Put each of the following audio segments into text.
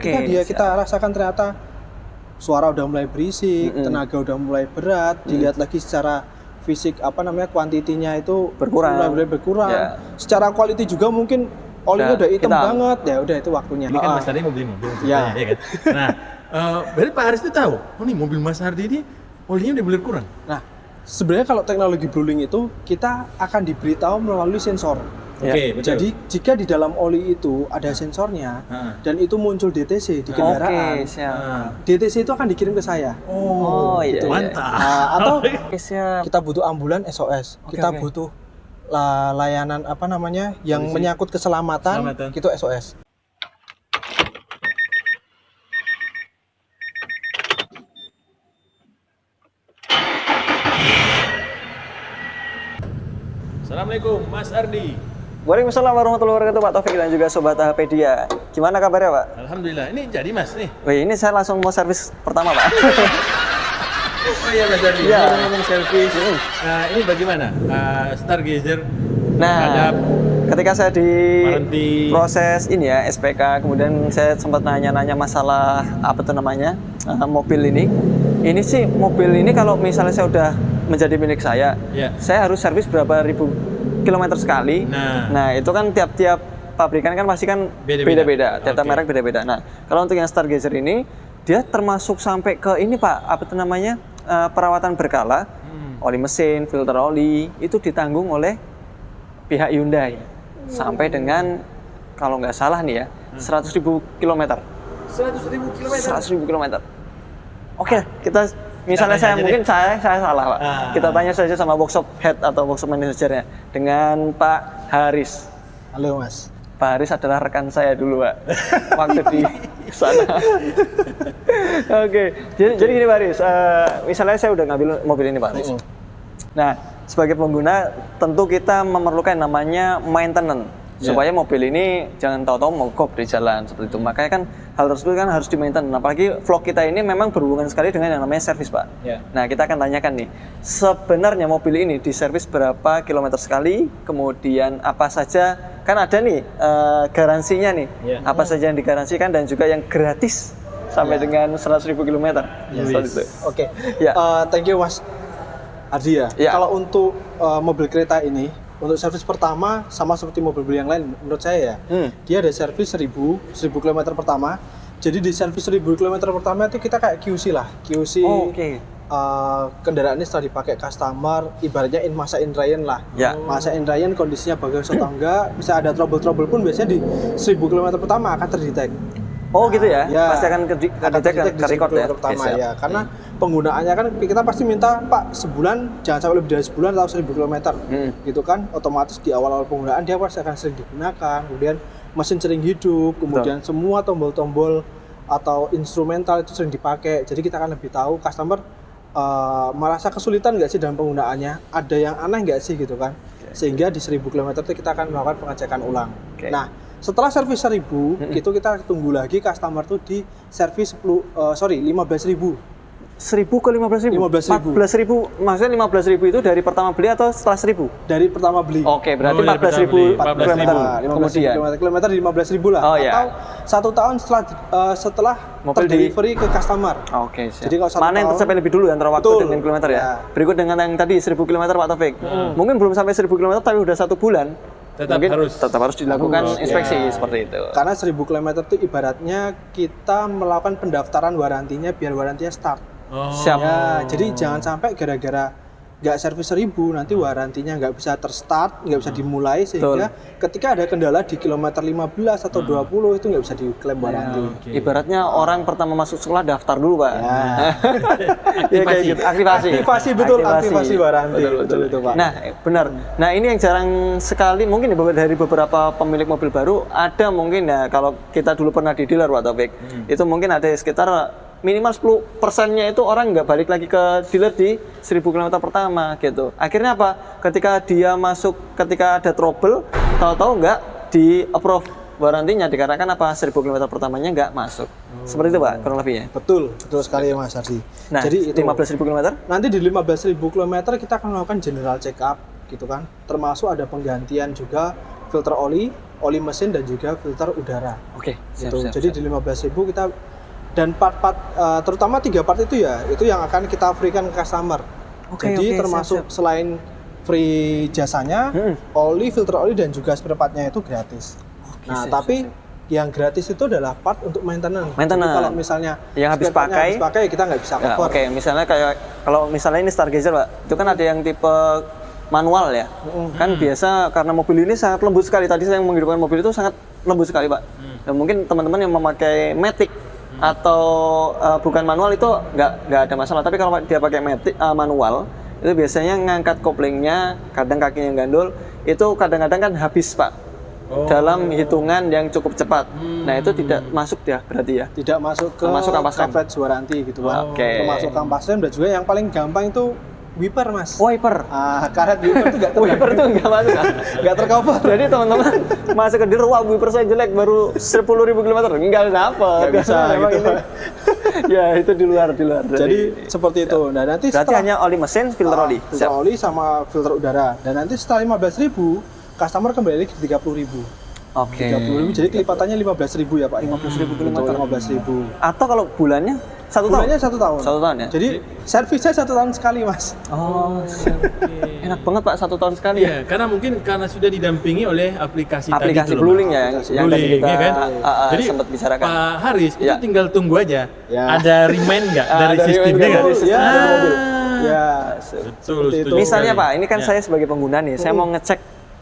Ketika kita rasakan ternyata suara udah mulai berisik, tenaga udah mulai berat, dilihat lagi secara fisik kuantitinya itu mulai berkurang. Secara quality juga mungkin olinya udah hitam banget, ya udah itu waktunya. Ini kan Mas Hardi mau beli mobil, ya kan? Nah, berarti Pak Haris itu tahu, nih mobil Mas Hardi ini olinya udah mulai kurang. Nah, sebenarnya kalau teknologi Bluelink itu kita akan diberitahu melalui sensor. Oke, betul. Jadi jika di dalam oli itu ada sensornya dan itu muncul DTC di kendaraan, DTC itu akan dikirim ke saya. Gitu. Mantap. Atau kita butuh ambulan SOS, kita butuh layanan yang menyangkut keselamatan, itu SOS. Assalamualaikum Mas Ardi. Waalaikumsalam warahmatullahi wabarakatuh Pak Taufik dan juga Sobat Hapedia. Gimana kabarnya Pak? Alhamdulillah, ini jadi Mas nih. Wih, ini saya langsung mau servis pertama Pak. Oh iya Mas Ardi, ngomong servis. Nah, ini bagaimana? Stargazer Nah, ketika saya di warranty proses ini ya, SPK, kemudian saya sempat nanya-nanya masalah mobil ini. Ini sih mobil ini kalau misalnya saya udah menjadi milik saya harus servis berapa ribu kilometer sekali. Nah, itu kan tiap-tiap pabrikan kan pasti kan beda-beda. Tiap-tiap merek beda-beda. Nah, kalau untuk yang Stargazer ini dia termasuk sampai ke ini Pak, perawatan berkala, oli mesin, filter oli itu ditanggung oleh pihak Hyundai sampai dengan kalau nggak salah nih ya 100.000 kilometer. 100.000 kilometer. Oke, kita misalnya mungkin saya salah Pak. Kita tanya saja sama workshop head atau workshop manajernya dengan Pak Haris. Halo Mas. Pak Haris adalah rekan saya dulu Pak waktu di sana. Oke, jadi gini Pak Haris, misalnya saya udah ngambil mobil ini Pak Haris. Nah, sebagai pengguna tentu kita memerlukan namanya maintenance supaya mobil ini jangan tahu-tahu mogok di jalan seperti itu. Makanya kan hal tersebut kan harus di-maintain. Apalagi vlog kita ini memang berhubungan sekali dengan yang namanya servis Pak. Nah, kita akan tanyakan nih, sebenarnya mobil ini diservis berapa kilometer sekali, kemudian apa saja, kan ada nih garansinya nih, apa saja yang digaransikan dan juga yang gratis sampai dengan 100.000 kilometer. Oke, thank you Mas Ardi ya. Kalau untuk mobil kereta ini, untuk servis pertama sama seperti mobil-mobil yang lain menurut saya dia ada servis 1000 km pertama. Jadi di servis 1000 km pertama itu kita kayak QC lah. QC kendaraan ini setelah dipakai customer, ibaratnya masa in Ryan lah. Masa in Ryan kondisinya bagus atau enggak, bisa ada trouble pun biasanya di 1000 km pertama akan terdetek. Gitu ya? Pasti akan terdetek ke record ya? Pertama ya, karena penggunaannya kan kita pasti minta Pak sebulan jangan sampai lebih dari sebulan atau 1000 km gitu kan, otomatis di awal-awal penggunaan dia pasti akan sering digunakan, kemudian mesin sering hidup, kemudian semua tombol-tombol atau instrumental itu sering dipakai, jadi kita akan lebih tahu customer merasa kesulitan nggak sih dalam penggunaannya, ada yang aneh nggak sih gitu kan, sehingga di 1000 km itu kita akan melakukan pengecekan ulang. Nah, setelah servis 1000 itu kita tunggu lagi customer tuh di servis 15.000. 1.000 ke 15.000? 14.000, maksudnya 15.000 itu dari pertama beli atau setelah 1.000? Dari pertama beli. Oke, berarti 14.000 kilometer kemudian. Kilometer di 15.000 lah. Atau 1 tahun setelah terdelivery ke customer. Oke, siap. Jadi kalau mana yang tercapai lebih dulu antara waktu dengan kilometer ya? Berikut dengan yang tadi 1.000 kilometer Pak Taufik. Mungkin belum sampai 1.000 kilometer tapi udah 1 bulan. Tetap harus dilakukan inspeksi seperti itu. Karena 1.000 km itu ibaratnya kita melakukan pendaftaran warantinya biar warantinya start. Siap. Ya, jadi jangan sampai gara-gara nggak servis 1000 nanti warantinya nggak bisa terstart, nggak bisa dimulai, sehingga ketika ada kendala di kilometer 15 atau 20 itu nggak bisa diklaim waranti. Ibaratnya orang pertama masuk sekolah daftar dulu Pak. Aktivasi waranti. Betul itu Pak. Nah, benar. Nah, ini yang jarang sekali mungkin dari beberapa pemilik mobil baru ada mungkin ya, kalau kita dulu pernah di dealer Pak Taufik, itu mungkin ada sekitar minimal 10%-nya itu orang nggak balik lagi ke dealer di 1000 km pertama gitu. Akhirnya apa? Ketika dia masuk, ketika ada trouble, tahu-tahu nggak di approve warantinya dikarenakan apa? 1000 km pertamanya nggak masuk. Seperti itu Pak, kurang lebihnya. Betul sekali ya Mas Ardi. Nah, jadi 15.000 km? Nanti di 15.000 km kita akan melakukan general check up gitu kan. Termasuk ada penggantian juga filter oli, oli mesin dan juga filter udara. Oke, Gitu. Jadi di 15.000 kita dan part-part terutama 3 part itu ya, itu yang akan kita free-kan ke customer. Jadi termasuk selain free jasanya, oli, filter oli dan juga spare part-nya itu gratis. Tapi yang gratis itu adalah part untuk maintenance. Jadi kalau misalnya yang habis pakai kita nggak bisa cover. Oke, misalnya kayak kalau misalnya ini Stargazer, Pak, itu kan ada yang tipe manual ya. Kan biasa karena mobil ini sangat lembut sekali. Tadi saya menghidupkan mobil itu sangat lembut sekali, Pak. Dan mungkin teman-teman yang memakai Matic atau bukan manual itu nggak ada masalah. Tapi kalau dia pakai Matic manual, itu biasanya ngangkat koplingnya, kadang kakinya gandul, itu kadang-kadang kan habis, Pak. Dalam hitungan yang cukup cepat. Nah, itu tidak masuk ya berarti ya? Tidak masuk ke coverage warranty gitu, Pak. Termasuk kampas rem dan juga yang paling gampang itu wiper, Mas. Wiper. Karet wiper itu nggak wiper itu nggak masuk, nggak tercover. Jadi teman-teman masuk ke dealer, wah wiper saya jelek baru 10.000 km, nggak dapat. Nggak bisa gitu. Ya itu di luar. Jadi seperti itu. Nah nanti berarti hanya oli mesin, filter oli. Filter oli sama filter udara. Dan nanti setelah 15.000, customer kembali lagi ke 30.000. Oke. 30.000, jadi kelipatannya 15.000 ya Pak. 15.000 km. 15.000. Atau kalau bulannya 1 tahun? Bulannya 1 tahun. 1 tahun ya? Jadi servisnya 1 tahun sekali, Mas. Oh, enak banget Pak, 1 tahun sekali. Iya, karena mungkin sudah didampingi oleh aplikasi tadi itu Bluelink ya, yang tadi kita kan? Jadi sempat bicarakan. Pak Haris, itu tinggal tunggu aja. Ya. Ada remind nggak dari sistemnya nggak? Dari mobil. Ya, betul. Misalnya Pak, ini kan saya sebagai pengguna nih, saya mau ngecek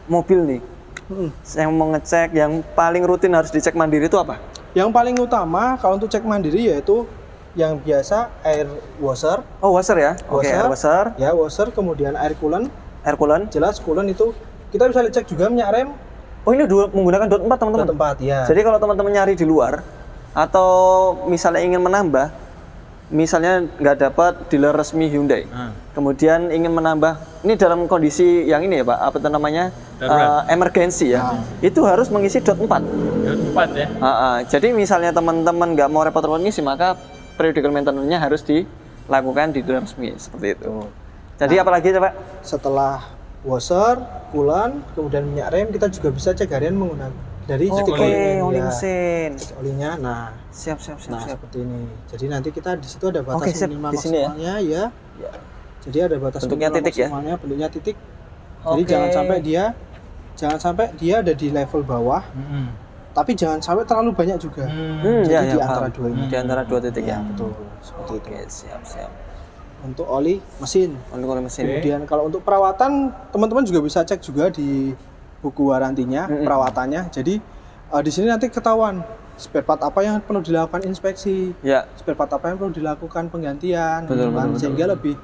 mobil nih. Saya mau ngecek yang paling rutin harus dicek mandiri itu apa? Yang paling utama kalau untuk cek mandiri yaitu yang biasa air washer. Oh, washer ya? Oke, air washer. Ya, washer, kemudian air coolant. Air coolant. Jelas coolant itu kita bisa cek juga minyak rem. Oh, ini menggunakan dot 4 teman-teman? Dot 4, ya. Jadi kalau teman-teman nyari di luar atau misalnya ingin menambah, misalnya nggak dapat dealer resmi Hyundai, kemudian ingin menambah, ini dalam kondisi yang ini ya Pak, apa itu namanya, emergency ya, itu harus mengisi dot 4. Dot 4 ya? Jadi misalnya teman-teman nggak mau repot-repot ngisi, maka periodical maintenance-nya harus dilakukan di dealer resmi, seperti itu. Jadi apalagi Pak? Setelah washer, coolant, kemudian minyak rem, kita juga bisa cek harian menggunakan dari oli mesin. Olinya, nah. Siap. Seperti ini. Jadi nanti kita di situ ada batas minimal di sini maksimalnya ya. Jadi ada batas bentuknya minimal titik maksimalnya, bentuknya titik. Jadi jangan sampai dia ada di level bawah. Tapi jangan sampai terlalu banyak juga. Jadi di antara dua ini. Di antara 2 titik ya. Betul. Seperti itu. Siap. Untuk oli mesin. Kemudian kalau untuk perawatan, teman-teman juga bisa cek juga di buku warantinya, perawatannya. Jadi di sini nanti ketahuan spare part apa yang perlu dilakukan inspeksi, spare part apa yang perlu dilakukan penggantian, sehingga lebih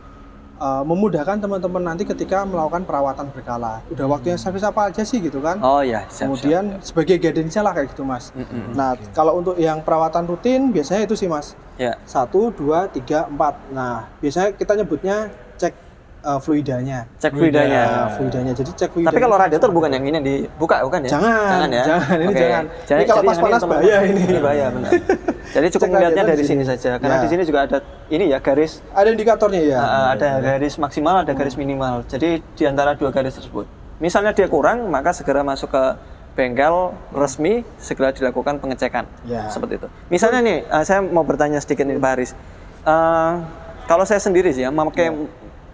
memudahkan teman-teman nanti ketika melakukan perawatan berkala. Udah waktunya servis apa aja sih gitu kan? Oh ya. Kemudian sebagai guidance lah kayak gitu Mas. Nah kalau untuk yang perawatan rutin biasanya itu sih Mas. 1, 2, 3, 4. Nah biasanya kita nyebutnya cek fluidanya. Fluidanya. Jadi cek fluidanya. Tapi kalau radiator bukan yang ini dibuka, bukan ya? Jangan ya. Jangan. Ini kalau pas panas bahaya ini. Bahaya benar. Jadi cukup melihatnya dari sini saja. Karena di sini juga ada ini ya garis. Ada indikatornya ya. Ada garis maksimal, ada garis minimal. Jadi di antara 2 garis tersebut. Misalnya dia kurang, maka segera masuk ke bengkel resmi, segera dilakukan pengecekan. Seperti itu. Misalnya nih, saya mau bertanya sedikit nih Pak Haris. Kalau saya sendiri sih ya, memakai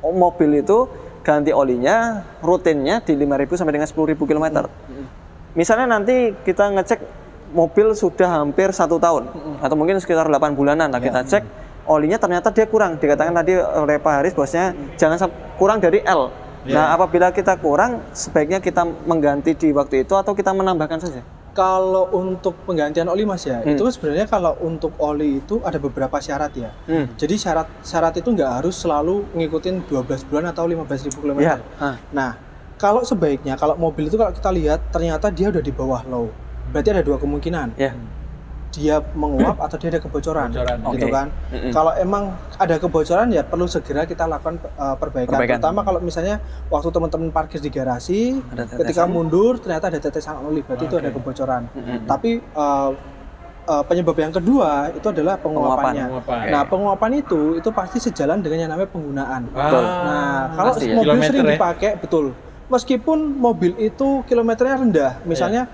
mobil itu ganti olinya rutinnya di 5.000 sampai dengan 10.000 km. Misalnya nanti kita ngecek mobil sudah hampir 1 tahun atau mungkin sekitar 8 bulanan lah kita cek olinya ternyata dia kurang. Dikatakan tadi oleh Pak Haris bosnya jangan kurang dari L. Nah apabila kita kurang sebaiknya kita mengganti di waktu itu atau kita menambahkan saja. Kalau untuk penggantian oli Mas ya, itu sebenarnya kalau untuk oli itu ada beberapa syarat ya. Jadi syarat itu nggak harus selalu ngikutin 12 bulan atau 15.000 km. Nah, kalau sebaiknya kalau mobil itu kalau kita lihat ternyata dia udah di bawah low. Berarti ada 2 kemungkinan. Dia menguap atau dia ada kebocoran. Gitu kan. Kalau emang ada kebocoran ya perlu segera kita lakukan perbaikan. Terutama kalau misalnya waktu teman-teman parkir di garasi, ketika mundur ternyata ada tetesan oli, berarti itu ada kebocoran. Tapi penyebab yang kedua itu adalah penguapannya. Nah, penguapan itu pasti sejalan dengan yang namanya penggunaan. Nah, kalau mobil sering dipakai, meskipun mobil itu kilometernya rendah, misalnya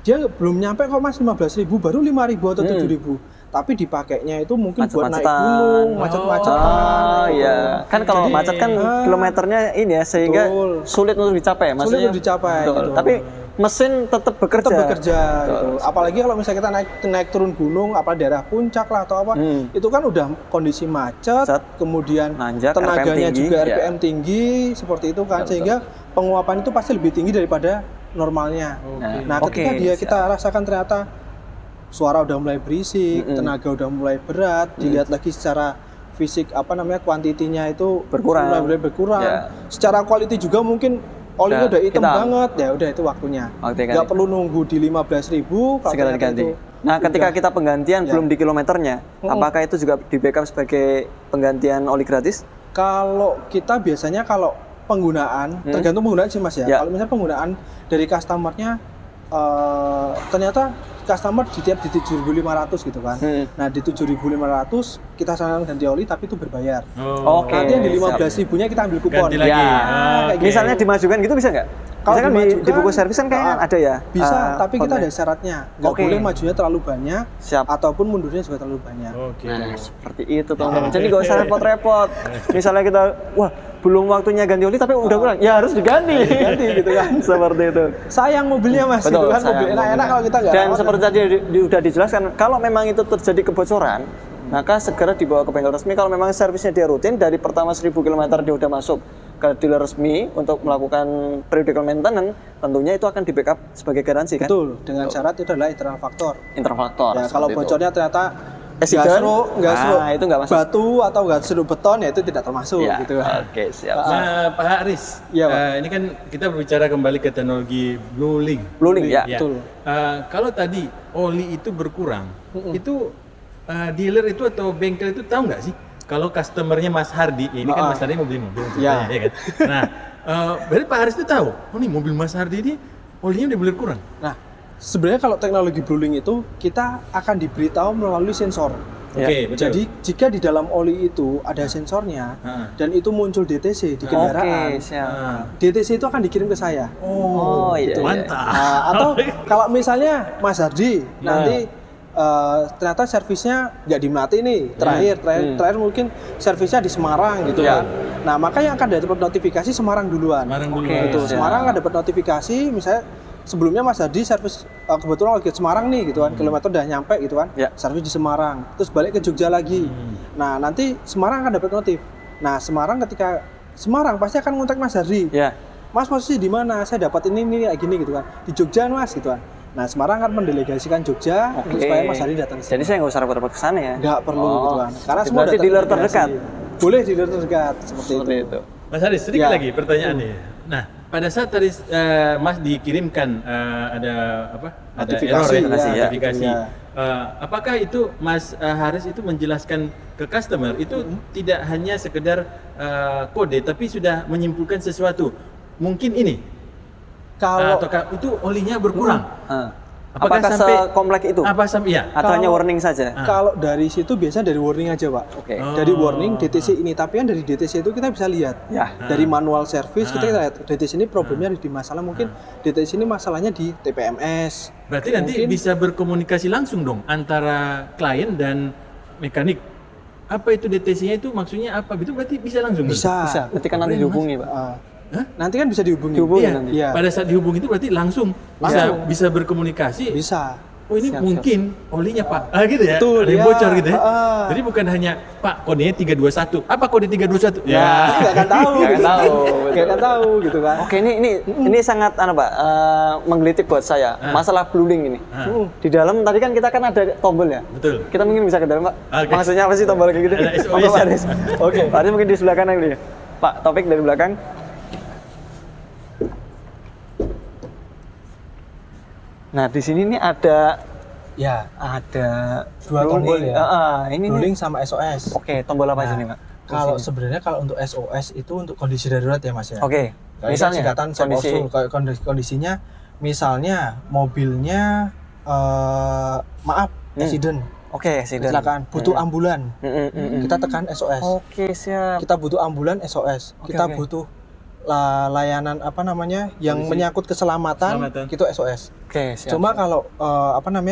dia belum nyampe kok Mas 15.000, baru 5.000 atau 7.000. Tapi dipakainya itu mungkin buat naik gunung, macet-macetan. Oh iya. Kan kalau Jadi, macet kan kilometernya ini ya, sehingga betul. sulit untuk dicapai. Sulit Maksudnya, untuk dicapai. betul. Gitu. Tapi mesin tetap bekerja. Tetap bekerja gitu. Apalagi kalau misalnya kita naik turun gunung, apa daerah puncak lah atau apa, itu kan udah kondisi macet, kemudian nanjak, tenaganya RPM tinggi, juga RPM tinggi seperti itu kan, sehingga penguapan itu pasti lebih tinggi daripada normalnya. Nah, ketika kita rasakan ternyata suara udah mulai berisik, tenaga udah mulai berat, dilihat lagi secara fisik kuantitinya itu mulai berkurang. Secara quality juga mungkin olinya udah hitam banget, ya udah itu waktunya. Nggak perlu nunggu di 15.000 segera diganti. Nah, ketika kita penggantian belum di kilometernya, apakah itu juga di backup sebagai penggantian oli gratis? Kalau kita biasanya kalau penggunaan, tergantung penggunaan sih Mas ya. Kalau misalnya penggunaan dari customer-nya ternyata customer di 7.500 gitu kan. Nah, di 7.500 kita sarankan ganti oli tapi itu berbayar. Nanti yang di 15.000-nya kita ambil kupon. Ganti lagi. Misalnya dimajukan gitu bisa nggak? Kalau kan di buku servis kan kayaknya ada ya? Bisa, tapi kita ada syaratnya. Nggak boleh majunya terlalu banyak, ataupun mundurnya juga terlalu banyak. Nah, seperti itu teman-teman. Jadi nggak usah repot-repot. Misalnya kita, wah belum waktunya ganti oli tapi udah kurang, ya harus diganti gitu kan. Seperti itu. Sayang mobilnya Mas, betul, gitu kan. Mobil enak-enak kalau kita nggak dan rawat. seperti tadi sudah dijelaskan, kalau memang itu terjadi kebocoran, maka segera dibawa ke bengkel resmi. Kalau memang servisnya dia rutin, dari pertama 1.000 km dia udah masuk ke dealer resmi untuk melakukan periodical maintenance, tentunya itu akan di backup sebagai garansi kan? Betul, dengan syarat itu adalah internal faktor. Internal faktor. Ya, kalau bocornya ternyata nggak itu nggak masuk. Batu atau nggak serut beton, ya itu tidak termasuk ya, gitu. Oke, siap. Nah, Pak Haris, ini kan kita berbicara kembali ke teknologi Blue Link. Blue Link, ya. Betul. Kalau tadi oli itu berkurang, itu dealer itu atau bengkel itu tahu nggak sih? Kalau customernya Mas Hardi, ini kan Mas Hardi mau beli mobil, ya kan? Nah, berarti Pak Haris itu tahu, nih mobil Mas Hardi ini olinya udah mulai kurang. Nah, sebenarnya kalau teknologi Blue Link itu kita akan diberitahu melalui sensor. Oke, betul. Jadi jika di dalam oli itu ada sensornya dan itu muncul DTC di kendaraan, DTC itu akan dikirim ke saya. Iya. Mantap. Atau kalau misalnya Mas Hardi nanti ternyata servisnya nggak dimati nih, terakhir mungkin servisnya di Semarang gitu kan. Nah, maka yang akan dapat notifikasi Semarang duluan. Gitu. Semarang akan dapat notifikasi, misalnya sebelumnya Mas Hardi servis kebetulan lagi Semarang nih gitu kan, kilometer udah nyampe gitu kan, servis di Semarang, terus balik ke Jogja lagi. Nah, nanti Semarang akan dapat notif. Nah, ketika Semarang pasti akan ngontak Mas Hardi. Mas posisi di mana? Saya dapat ini kayak gini gitu kan. Di Jogja Mas gitu kan. Nah, Semarang akan mendelegasikan Jogja supaya Mas Hardi datang. Jadi saya nggak usah repot-repot ke sana ya? Nggak perlu gitu kan. Karena semua berarti dealer terdekat. Boleh dealer terdekat seperti itu. Mas Haris, sedikit lagi pertanyaan nih. Nah, pada saat tadi Mas dikirimkan ada notifikasi. Apakah itu Mas Haris itu menjelaskan ke customer itu tidak hanya sekedar kode, tapi sudah menyimpulkan sesuatu? Mungkin ini. Kalau itu olinya berkurang. Apakah sampai kompleks itu? Atau hanya warning saja? Kalau dari situ biasanya dari warning aja, Pak. Dari warning DTC ini, tapi kan dari DTC itu kita bisa lihat. Dari manual service kita lihat DTC ini problemnya di masalah, mungkin DTC ini masalahnya di TPMS. Berarti nanti bisa berkomunikasi langsung dong antara klien dan mekanik. Apa itu DTC-nya itu maksudnya apa? Itu berarti bisa langsung? Bisa. Berarti kan nanti dihubungi, Pak. Nanti kan bisa dihubungi. Nanti. Pada saat dihubungi itu berarti langsung. Bisa berkomunikasi. Bisa. Oh ini mungkin olinya Pak. Gitu ya. Betul, ada yang bocor gitu ya. Jadi bukan hanya Pak kodenya 321. Apa kode 321? Nggak akan tahu gitu kan. Oke, ini sangat Pak, menggelitik buat saya. Masalah Blue Link ini. Di dalam tadi kan kita kan ada tombol ya. Betul. Kita mungkin bisa ke dalam, Pak. Maksudnya apa sih tombol kayak gitu? Oke. Tadi mungkin di sebelah kanan ini. Pak, Topik dari belakang. Nah, di sini nih ada dua tombol ya. Ini Blue Link sama SOS. Oke, tombol apa aja nih, Pak? Kalau sebenarnya kalau untuk SOS itu untuk kondisi darurat ya, Mas ya. Misalnya singkatan kondisinya misalnya mobilnya accident. Accident. Kecelakaan, butuh ambulan. Kita tekan SOS. Siap. Kita butuh ambulan SOS. Kita butuh layanan yang menyangkut keselamatan itu SOS. Oke, siap. Cuma kalau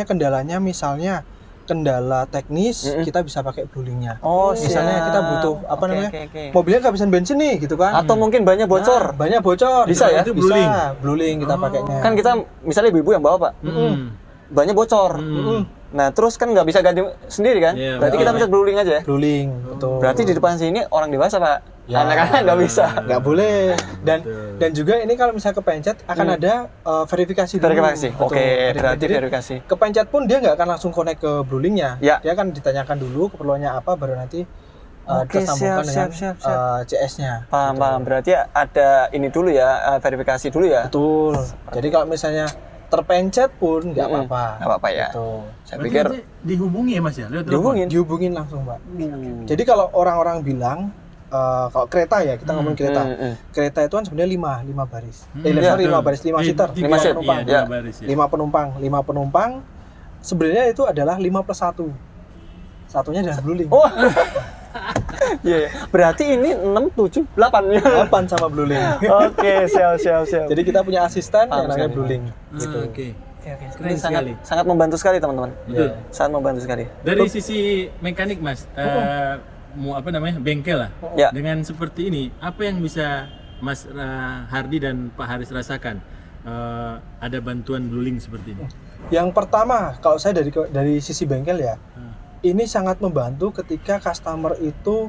kendalanya misalnya kendala teknis, kita bisa pakai BlueLink-nya. Oh, misalnya siap. kita butuh mobilnya kehabisan bensin nih gitu kan. Atau mungkin bannya bocor. Banyak bocor. Bisa ya? Itu BlueLink kita pakainya. Kan kita misalnya ibu-ibu yang bawa, Pak. Bannya bocor. Nah, terus kan nggak bisa ganti sendiri kan? Berarti kita bisa BlueLink aja ya? BlueLink, betul. Berarti di depan sini orang dewasa, Pak. Ya, anak-anak nggak bisa. Nggak boleh. Dan juga ini kalau misalnya kepencet akan ada verifikasi dulu. Verifikasi. Oke, berarti verifikasi. Kepencet pun dia nggak akan langsung connect ke BlueLink-nya. Ya. Dia akan ditanyakan dulu keperluannya apa, baru nanti tersambungkan dengan CS-nya. Paham. Berarti ada ini dulu ya, verifikasi dulu ya. Betul. Jadi kalau misalnya terpencet pun nggak apa-apa. Nggak apa-apa ya. Gitu. Saya pikir dihubungi ya Mas ya? Dihubungin langsung, Pak. Jadi kalau orang-orang bilang kalau kereta ya, kita ngomong kereta. Kereta itu kan sebenarnya 5 baris. 5 seater. 5 penumpang. Ya. 5 penumpang. Sebenarnya itu adalah 5+1. Satunya adalah BlueLink. Oh. Iya. Berarti ini 6, 7, 8. 8 sama BlueLink. Oke, siap. Jadi kita punya asisten yang namanya BlueLink. Gitu. Oke. Ini sangat membantu sekali, teman-teman. Betul. Sangat membantu sekali. Dari sisi mekanik, Mas, bengkel lah. Ya. Dengan seperti ini, apa yang bisa Mas Hardi dan Pak Haris rasakan? Ada bantuan BlueLink seperti ini. Yang pertama, kalau saya dari sisi bengkel ya, ini sangat membantu ketika customer itu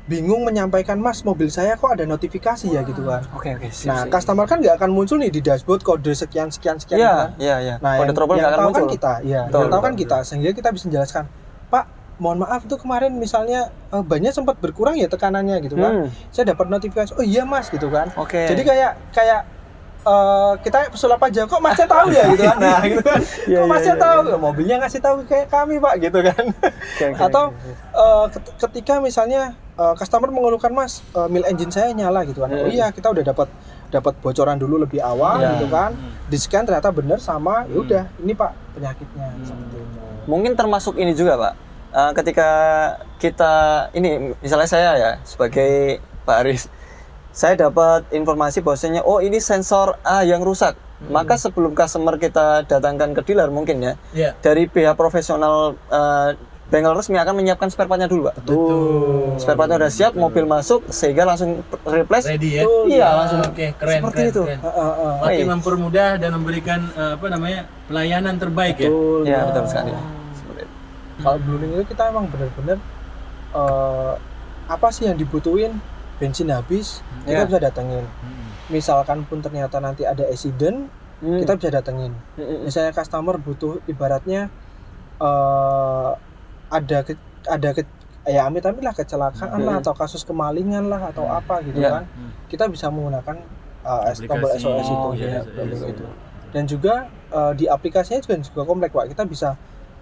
bingung menyampaikan, Mas, mobil saya kok ada notifikasi ya gitu kan. Oke. Nah, customer kan nggak akan muncul nih di dashboard kode sekian kan. Iya. Nah, kode trouble nggak akan tahu muncul. kan kita, yang tahu kan kita, sehingga kita bisa menjelaskan, Pak, mohon maaf itu kemarin misalnya bannya sempat berkurang ya tekanannya gitu kan. Saya dapat notifikasi, oh iya Mas gitu kan. Oke. Jadi kayak kita pesulap aja, kok Masnya tahu ya gitu kan. Nah, gitu kan. Kok Masnya tahu? Mobilnya ngasih tahu kayak kami, Pak, gitu kan. Atau ketika misalnya customer mengeluhkan, Mas, mil engine saya nyala gitu kan. Oh iya, kita udah dapat bocoran dulu lebih awal gitu kan. Di scan ternyata benar sama, ya udah, ini Pak penyakitnya seperti itu. Mungkin termasuk ini juga, Pak. Ketika kita ini misalnya saya ya sebagai Pak Haris, saya dapat informasi bahwasanya ini sensor A yang rusak. Maka sebelum customer kita datangkan ke dealer mungkin ya, dari pihak profesional bengkel resmi akan menyiapkan spare part-nya dulu, Pak. Betul. Spare part-nya udah siap, mobil masuk sehingga langsung replace. Ready ya? Iya, langsung. Oke, keren. Seperti itu. Makin mempermudah dan memberikan pelayanan terbaik ya. Iya, betul sekali. Kalau BlueLink itu kita emang benar-benar apa sih yang dibutuhin, bensin habis, kita bisa datengin. Misalkan pun ternyata nanti ada accident, kita bisa datengin. Misalnya customer butuh ibaratnya amit-amit lah kecelakaan lah atau kasus kemalingan lah atau apa gitu kan. Kita bisa menggunakan tombol SOS itu. Gitu. Dan juga di aplikasinya juga kompleks, Pak. Kita bisa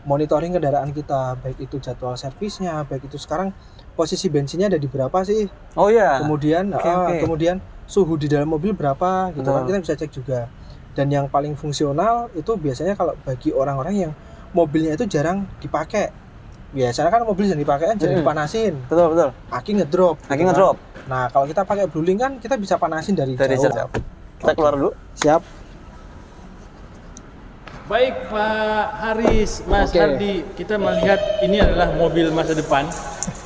monitoring kendaraan kita, baik itu jadwal servisnya, baik itu sekarang posisi bensinnya ada di berapa sih. Oh iya. Kemudian kemudian suhu di dalam mobil berapa gitu kan, kita bisa cek juga. Dan yang paling fungsional itu biasanya kalau bagi orang-orang yang mobilnya itu jarang dipakai. Biasanya kan mobil jarang dipakai kan jarang dipanasin. Betul. Aki ngedrop. Ngedrop. Nah, kalau kita pakai BlueLink kan kita bisa panasin dari jauh. Kita keluar dulu. Siap. Baik Pak Haris, Mas Hardi, kita melihat ini adalah mobil masa depan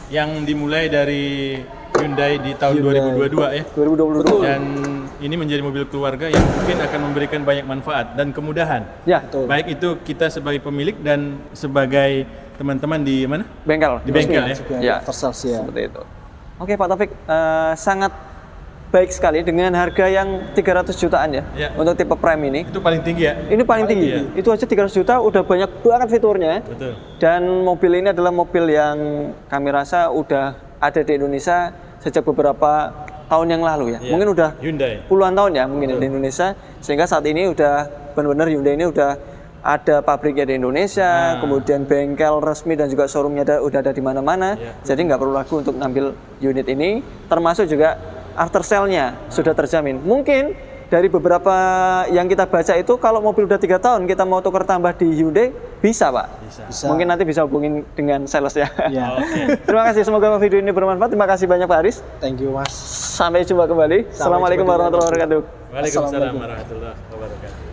yang dimulai dari Hyundai di tahun 2022 ya. 2022. Dan ini menjadi mobil keluarga yang mungkin akan memberikan banyak manfaat dan kemudahan. Ya, baik itu kita sebagai pemilik dan sebagai teman-teman di mana? Bengkel. Di bengkel ya. Ya, seperti itu. Oke Pak Taufik, sangat baik sekali dengan harga yang 300 jutaan ya, untuk tipe Prime ini. Itu paling tinggi ya? Ini paling tinggi. Ya? Itu aja 300 juta udah banyak banget fiturnya. Betul. Dan mobil ini adalah mobil yang kami rasa udah ada di Indonesia sejak beberapa tahun yang lalu ya. Mungkin udah Hyundai. Puluhan tahun ya mungkin di Indonesia, sehingga saat ini udah benar-benar Hyundai ini udah ada pabriknya di Indonesia, kemudian bengkel resmi dan juga showroomnya udah ada di mana-mana. Jadi nggak perlu ragu untuk ngambil unit ini, termasuk juga after sale-nya sudah terjamin. Mungkin dari beberapa yang kita baca itu kalau mobil udah 3 tahun kita mau tukar tambah di Hyundai bisa Pak? Bisa. Mungkin nanti bisa hubungin dengan sales ya. Oke. Terima kasih, semoga video ini bermanfaat. Terima kasih banyak Pak Aris. Thank you Mas. Sampai jumpa kembali. Assalamualaikum warahmatullahi wabarakatuh. Waalaikumsalam warahmatullahi wabarakatuh.